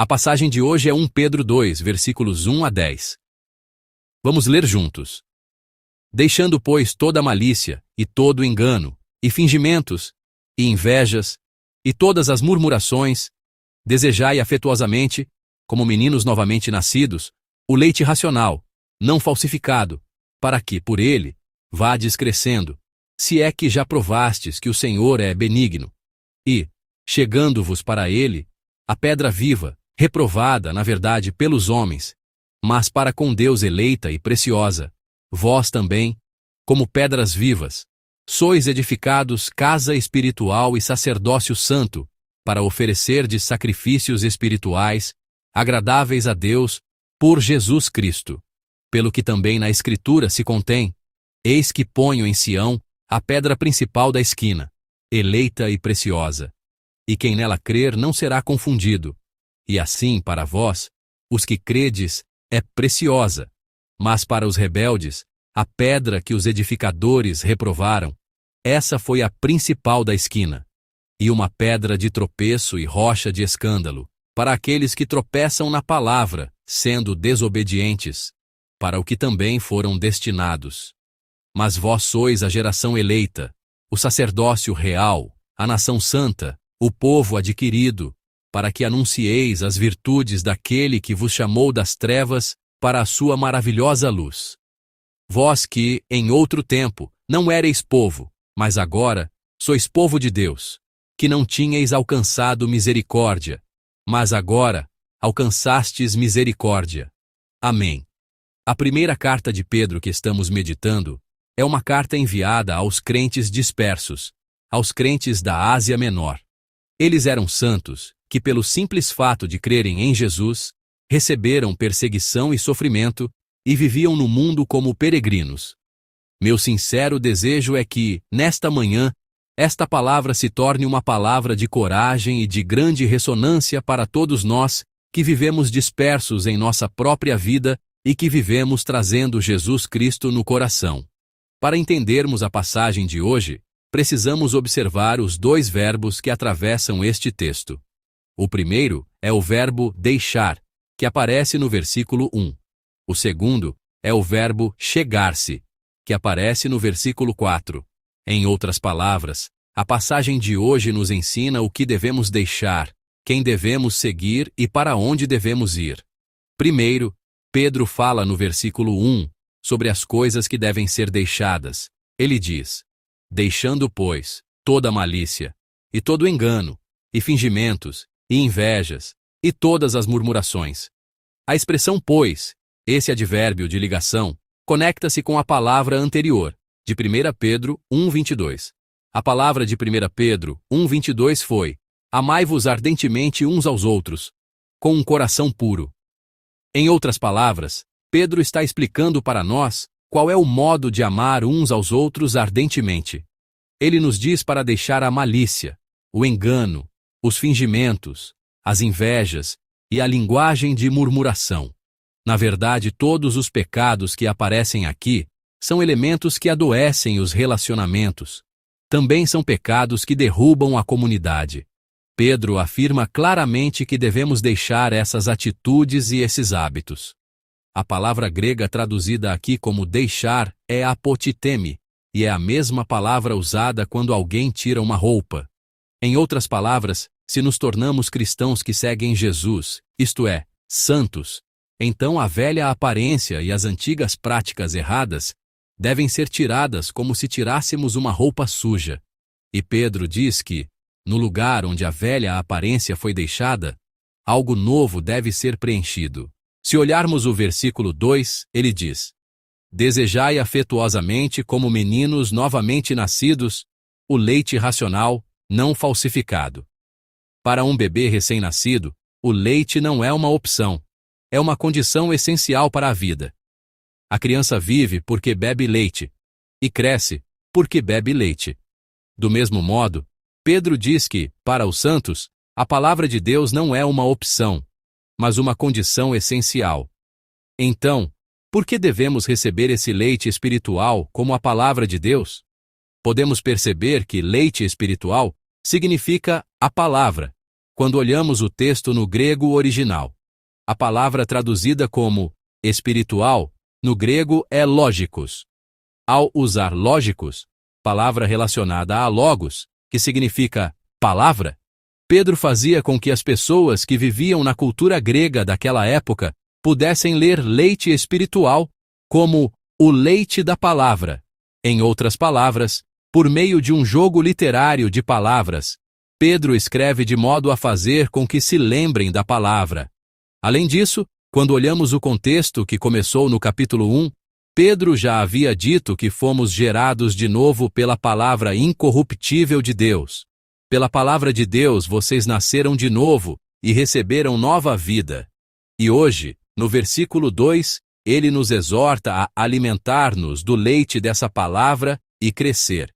A passagem de hoje é 1 Pedro 2, versículos 1 a 10. Vamos ler juntos. Deixando, pois, toda malícia, e todo engano, e fingimentos, e invejas, e todas as murmurações, desejai afetuosamente, como meninos novamente nascidos, o leite racional, não falsificado, para que, por ele, vades crescendo, se é que já provastes que o Senhor é benigno. E, chegando-vos para ele, a pedra viva, reprovada, na verdade, pelos homens, mas para com Deus eleita e preciosa, vós também, como pedras vivas, sois edificados casa espiritual e sacerdócio santo, para oferecerdes sacrifícios espirituais, agradáveis a Deus, por Jesus Cristo. Pelo que também na Escritura se contém: eis que ponho em Sião a pedra principal da esquina, eleita e preciosa. E quem nela crer não será confundido. E assim, para vós, os que credes, é preciosa. Mas para os rebeldes, a pedra que os edificadores reprovaram, essa foi a principal da esquina, e uma pedra de tropeço e rocha de escândalo, para aqueles que tropeçam na palavra, sendo desobedientes, para o que também foram destinados. Mas vós sois a geração eleita, o sacerdócio real, a nação santa, o povo adquirido, para que anuncieis as virtudes daquele que vos chamou das trevas para a sua maravilhosa luz. Vós que, em outro tempo, não éreis povo, mas agora sois povo de Deus, que não tinhais alcançado misericórdia, mas agora alcançastes misericórdia. Amém. A primeira carta de Pedro que estamos meditando é uma carta enviada aos crentes dispersos, aos crentes da Ásia Menor. Eles eram santos, que pelo simples fato de crerem em Jesus, receberam perseguição e sofrimento e viviam no mundo como peregrinos. Meu sincero desejo é que, nesta manhã, esta palavra se torne uma palavra de coragem e de grande ressonância para todos nós que vivemos dispersos em nossa própria vida e que vivemos trazendo Jesus Cristo no coração. Para entendermos a passagem de hoje, precisamos observar os dois verbos que atravessam este texto. O primeiro é o verbo deixar, que aparece no versículo 1. O segundo é o verbo chegar-se, que aparece no versículo 4. Em outras palavras, a passagem de hoje nos ensina o que devemos deixar, quem devemos seguir e para onde devemos ir. Primeiro, Pedro fala no versículo 1 sobre as coisas que devem ser deixadas. Ele diz: deixando, pois, toda malícia, e todo engano, e fingimentos, e invejas, e todas as murmurações. A expressão pois, esse advérbio de ligação, conecta-se com a palavra anterior, de 1 Pedro 1:22. A palavra de 1 Pedro 1:22 foi: amai-vos ardentemente uns aos outros, com um coração puro. Em outras palavras, Pedro está explicando para nós qual é o modo de amar uns aos outros ardentemente. Ele nos diz para deixar a malícia, o engano, os fingimentos, as invejas e a linguagem de murmuração. Na verdade, todos os pecados que aparecem aqui são elementos que adoecem os relacionamentos. Também são pecados que derrubam a comunidade. Pedro afirma claramente que devemos deixar essas atitudes e esses hábitos. A palavra grega traduzida aqui como deixar é apotiteme, e é a mesma palavra usada quando alguém tira uma roupa. Em outras palavras, se nos tornamos cristãos que seguem Jesus, isto é, santos, então a velha aparência e as antigas práticas erradas devem ser tiradas como se tirássemos uma roupa suja. E Pedro diz que, no lugar onde a velha aparência foi deixada, algo novo deve ser preenchido. Se olharmos o versículo 2, ele diz: desejai afetuosamente como meninos novamente nascidos, o leite racional, não falsificado. Para um bebê recém-nascido, o leite não é uma opção, é uma condição essencial para a vida. A criança vive porque bebe leite, e cresce porque bebe leite. Do mesmo modo, Pedro diz que, para os santos, a palavra de Deus não é uma opção, mas uma condição essencial. Então, por que devemos receber esse leite espiritual como a palavra de Deus? Podemos perceber que leite espiritual significa a palavra, quando olhamos o texto no grego original. A palavra traduzida como espiritual, no grego é lógicos. Ao usar lógicos, palavra relacionada a logos, que significa palavra, Pedro fazia com que as pessoas que viviam na cultura grega daquela época pudessem ler leite espiritual como o leite da palavra. Em outras palavras, por meio de um jogo literário de palavras, Pedro escreve de modo a fazer com que se lembrem da palavra. Além disso, quando olhamos o contexto que começou no capítulo 1, Pedro já havia dito que fomos gerados de novo pela palavra incorruptível de Deus. Pela palavra de Deus vocês nasceram de novo e receberam nova vida. E hoje, no versículo 2, ele nos exorta a alimentar-nos do leite dessa palavra e crescer.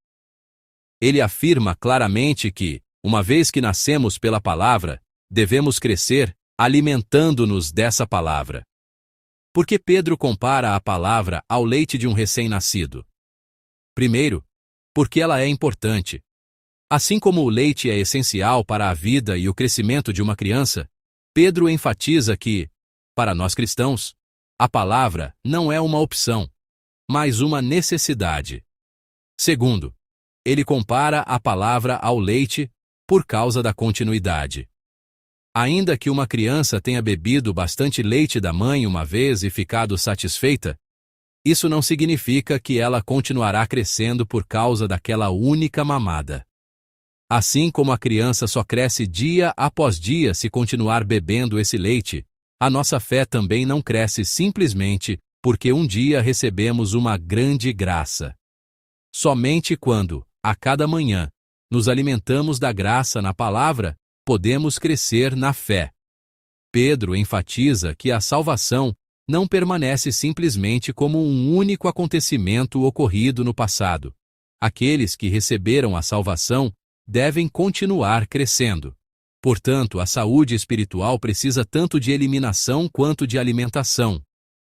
Ele afirma claramente que, uma vez que nascemos pela palavra, devemos crescer alimentando-nos dessa palavra. Por que Pedro compara a palavra ao leite de um recém-nascido? Primeiro, porque ela é importante. Assim como o leite é essencial para a vida e o crescimento de uma criança, Pedro enfatiza que, para nós cristãos, a palavra não é uma opção, mas uma necessidade. Segundo, ele compara a palavra ao leite por causa da continuidade. Ainda que uma criança tenha bebido bastante leite da mãe uma vez e ficado satisfeita, isso não significa que ela continuará crescendo por causa daquela única mamada. Assim como a criança só cresce dia após dia se continuar bebendo esse leite, a nossa fé também não cresce simplesmente porque um dia recebemos uma grande graça. Somente quando, a cada manhã, nos alimentamos da graça na palavra, podemos crescer na fé. Pedro enfatiza que a salvação não permanece simplesmente como um único acontecimento ocorrido no passado. Aqueles que receberam a salvação devem continuar crescendo. Portanto, a saúde espiritual precisa tanto de eliminação quanto de alimentação.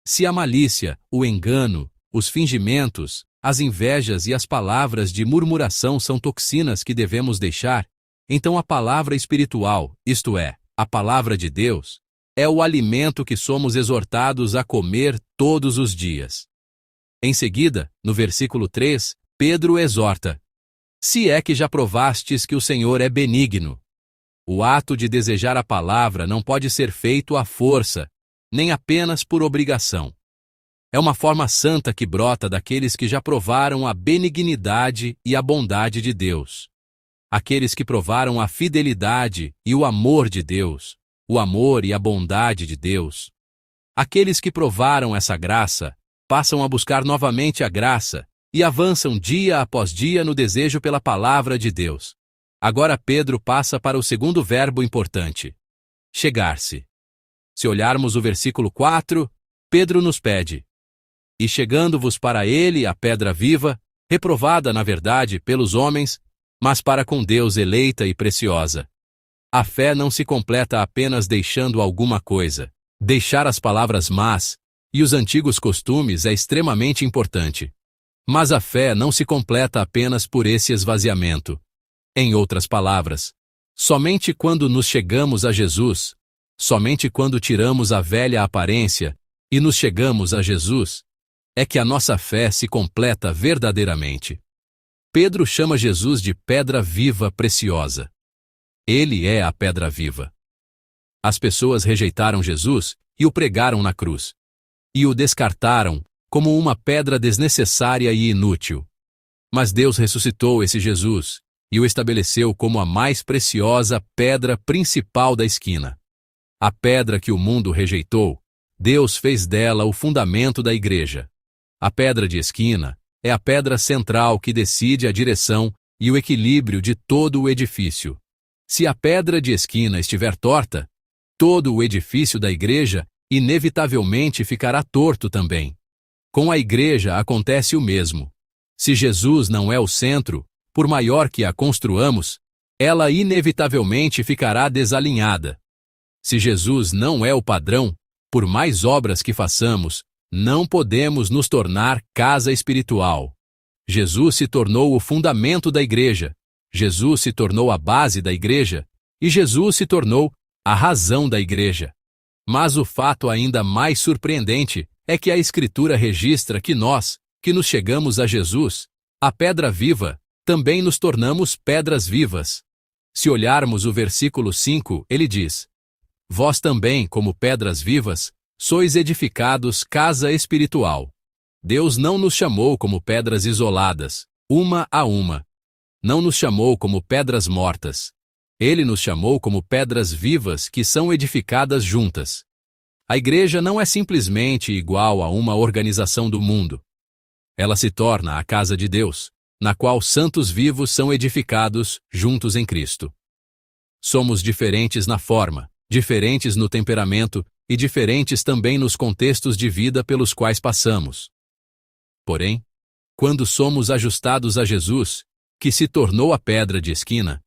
Se a malícia, o engano, os fingimentos, as invejas e as palavras de murmuração são toxinas que devemos deixar, então a palavra espiritual, isto é, a palavra de Deus, é o alimento que somos exortados a comer todos os dias. Em seguida, no versículo 3, Pedro exorta: se é que já provastes que o Senhor é benigno. O ato de desejar a palavra não pode ser feito à força, nem apenas por obrigação. É uma forma santa que brota daqueles que já provaram a benignidade e a bondade de Deus. Aqueles que provaram a fidelidade e o amor de Deus, o amor e a bondade de Deus. Aqueles que provaram essa graça, passam a buscar novamente a graça e avançam dia após dia no desejo pela palavra de Deus. Agora Pedro passa para o segundo verbo importante: chegar-se. Se olharmos o versículo 4, Pedro nos pede: e chegando-vos para ele a pedra viva, reprovada na verdade pelos homens, mas para com Deus eleita e preciosa. A fé não se completa apenas deixando alguma coisa. Deixar as palavras más e os antigos costumes é extremamente importante. Mas a fé não se completa apenas por esse esvaziamento. Em outras palavras, somente quando nos chegamos a Jesus, somente quando tiramos a velha aparência e nos chegamos a Jesus, é que a nossa fé se completa verdadeiramente. Pedro chama Jesus de pedra viva preciosa. Ele é a pedra viva. As pessoas rejeitaram Jesus e o pregaram na cruz. E o descartaram como uma pedra desnecessária e inútil. Mas Deus ressuscitou esse Jesus e o estabeleceu como a mais preciosa pedra principal da esquina. A pedra que o mundo rejeitou, Deus fez dela o fundamento da igreja. A pedra de esquina é a pedra central que decide a direção e o equilíbrio de todo o edifício. Se a pedra de esquina estiver torta, todo o edifício da igreja inevitavelmente ficará torto também. Com a igreja acontece o mesmo. Se Jesus não é o centro, por maior que a construamos, ela inevitavelmente ficará desalinhada. Se Jesus não é o padrão, por mais obras que façamos, não podemos nos tornar casa espiritual. Jesus se tornou o fundamento da igreja. Jesus se tornou a base da igreja, e Jesus se tornou a razão da igreja. Mas o fato ainda mais surpreendente é que a Escritura registra que nós, que nos chegamos a Jesus, a pedra viva, também nos tornamos pedras vivas. Se olharmos o versículo 5, ele diz: Vós também, como pedras vivas, sois edificados casa espiritual. Deus não nos chamou como pedras isoladas, uma a uma. Não nos chamou como pedras mortas. Ele nos chamou como pedras vivas que são edificadas juntas. A igreja não é simplesmente igual a uma organização do mundo. Ela se torna a casa de Deus, na qual santos vivos são edificados juntos em Cristo. Somos diferentes na forma, diferentes no temperamento e diferentes também nos contextos de vida pelos quais passamos. Porém, quando somos ajustados a Jesus, que se tornou a pedra de esquina,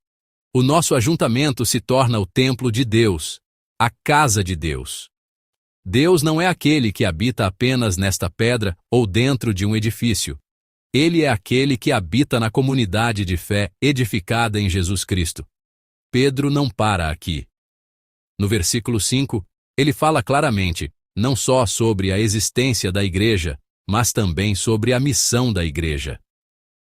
o nosso ajuntamento se torna o templo de Deus, a casa de Deus. Deus não é aquele que habita apenas nesta pedra ou dentro de um edifício. Ele é aquele que habita na comunidade de fé edificada em Jesus Cristo. Pedro não para aqui. No versículo 5, ele fala claramente, não só sobre a existência da igreja, mas também sobre a missão da igreja.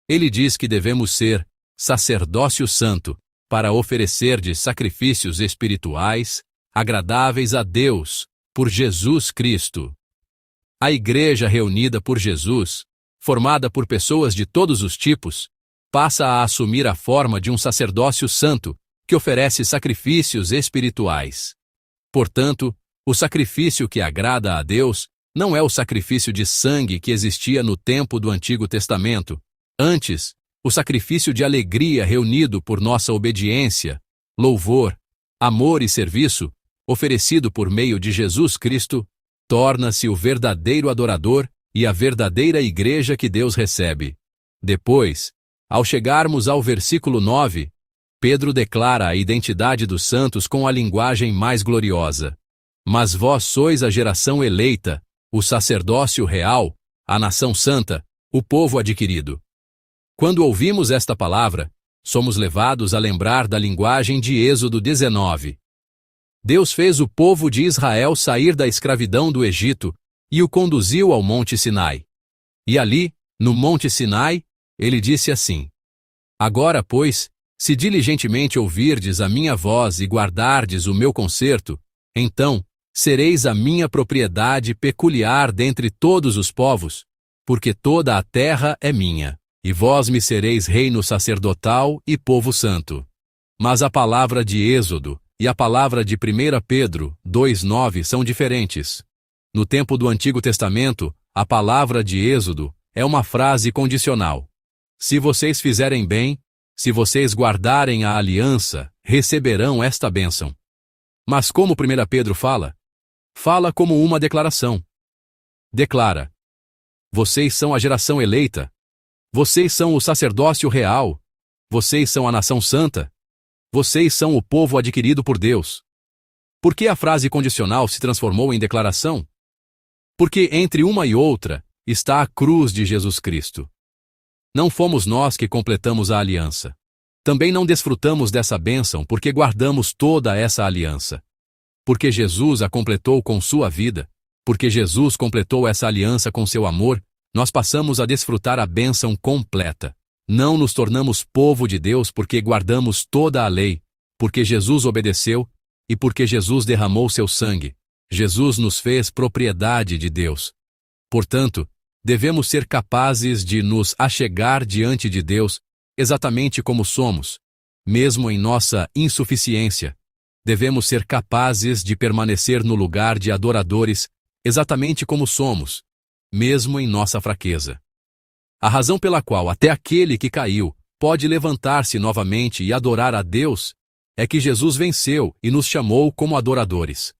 Ele diz que devemos ser sacerdócio santo para oferecer de sacrifícios espirituais, agradáveis a Deus, por Jesus Cristo. A igreja reunida por Jesus, formada por pessoas de todos os tipos, passa a assumir a forma de um sacerdócio santo que oferece sacrifícios espirituais. Portanto, o sacrifício que agrada a Deus não é o sacrifício de sangue que existia no tempo do Antigo Testamento. Antes, o sacrifício de alegria reunido por nossa obediência, louvor, amor e serviço, oferecido por meio de Jesus Cristo, torna-se o verdadeiro adorador e a verdadeira igreja que Deus recebe. Depois, ao chegarmos ao versículo 9, Pedro declara a identidade dos santos com a linguagem mais gloriosa. Mas vós sois a geração eleita, o sacerdócio real, a nação santa, o povo adquirido. Quando ouvimos esta palavra, somos levados a lembrar da linguagem de Êxodo 19. Deus fez o povo de Israel sair da escravidão do Egito e o conduziu ao Monte Sinai. E ali, no Monte Sinai, ele disse assim: Agora, pois, se diligentemente ouvirdes a minha voz e guardardes o meu concerto, então sereis a minha propriedade peculiar dentre todos os povos, porque toda a terra é minha, e vós me sereis reino sacerdotal e povo santo. Mas a palavra de Êxodo e a palavra de 1 Pedro 2,9 são diferentes. No tempo do Antigo Testamento, a palavra de Êxodo é uma frase condicional. Se vocês fizerem bem, se vocês guardarem a aliança, receberão esta bênção. Mas como 1 Pedro fala? Fala como uma declaração. Declara: vocês são a geração eleita. Vocês são o sacerdócio real. Vocês são a nação santa. Vocês são o povo adquirido por Deus. Por que a frase condicional se transformou em declaração? Porque entre uma e outra está a cruz de Jesus Cristo. Não fomos nós que completamos a aliança. Também não desfrutamos dessa bênção porque guardamos toda essa aliança. Porque Jesus a completou com sua vida, porque Jesus completou essa aliança com seu amor, nós passamos a desfrutar a bênção completa. Não nos tornamos povo de Deus porque guardamos toda a lei, porque Jesus obedeceu e porque Jesus derramou seu sangue. Jesus nos fez propriedade de Deus. Portanto, devemos ser capazes de nos achegar diante de Deus exatamente como somos, mesmo em nossa insuficiência. Devemos ser capazes de permanecer no lugar de adoradores exatamente como somos, mesmo em nossa fraqueza. A razão pela qual até aquele que caiu pode levantar-se novamente e adorar a Deus é que Jesus venceu e nos chamou como adoradores.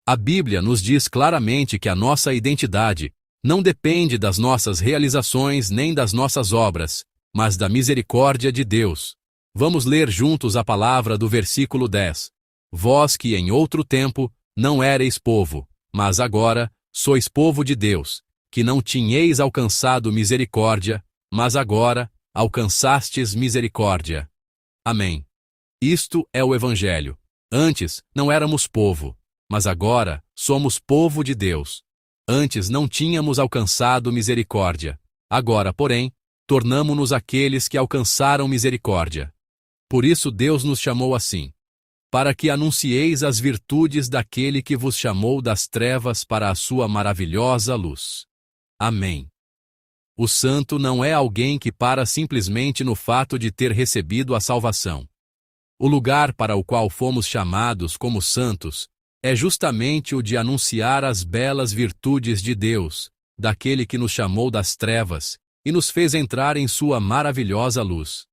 A Bíblia nos diz claramente que a nossa identidade não depende das nossas realizações nem das nossas obras, mas da misericórdia de Deus. Vamos ler juntos a palavra do versículo 10. Vós que em outro tempo não éreis povo, mas agora sois povo de Deus, que não tinheis alcançado misericórdia, mas agora alcançastes misericórdia. Amém. Isto é o Evangelho. Antes não éramos povo, mas agora somos povo de Deus. Antes não tínhamos alcançado misericórdia. Agora, porém, tornamo-nos aqueles que alcançaram misericórdia. Por isso Deus nos chamou assim, para que anuncieis as virtudes daquele que vos chamou das trevas para a sua maravilhosa luz. Amém. O santo não é alguém que para simplesmente no fato de ter recebido a salvação. O lugar para o qual fomos chamados como santos é justamente o de anunciar as belas virtudes de Deus, daquele que nos chamou das trevas e nos fez entrar em sua maravilhosa luz.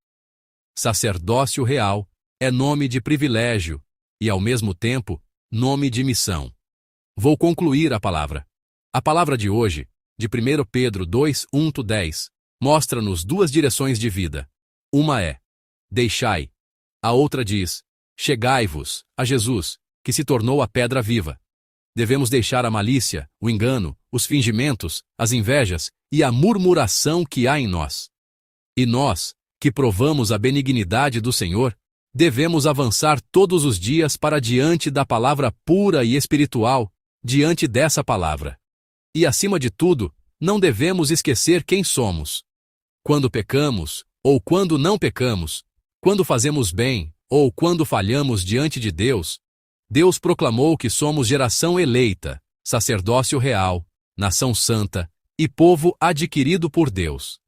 Sacerdócio real é nome de privilégio e, ao mesmo tempo, nome de missão. Vou concluir a palavra. A palavra de hoje, de 1 Pedro 2, 1-10, mostra-nos duas direções de vida. Uma é, deixai. A outra diz, chegai-vos a Jesus, que se tornou a pedra viva. Devemos deixar a malícia, o engano, os fingimentos, as invejas e a murmuração que há em nós. E nós, que provamos a benignidade do Senhor, devemos avançar todos os dias para diante da palavra pura e espiritual, diante dessa palavra. E, acima de tudo, não devemos esquecer quem somos. Quando pecamos, ou quando não pecamos, quando fazemos bem, ou quando falhamos diante de Deus, Deus proclamou que somos geração eleita, sacerdócio real, nação santa e povo adquirido por Deus.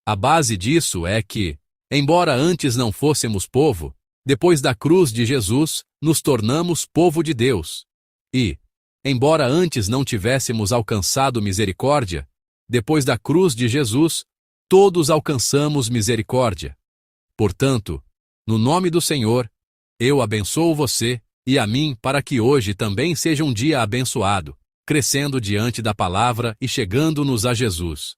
A base disso é que, embora antes não fôssemos povo, depois da cruz de Jesus, nos tornamos povo de Deus. E, embora antes não tivéssemos alcançado misericórdia, depois da cruz de Jesus, todos alcançamos misericórdia. Portanto, no nome do Senhor, eu abençoo você e a mim para que hoje também seja um dia abençoado, crescendo diante da palavra e chegando-nos a Jesus.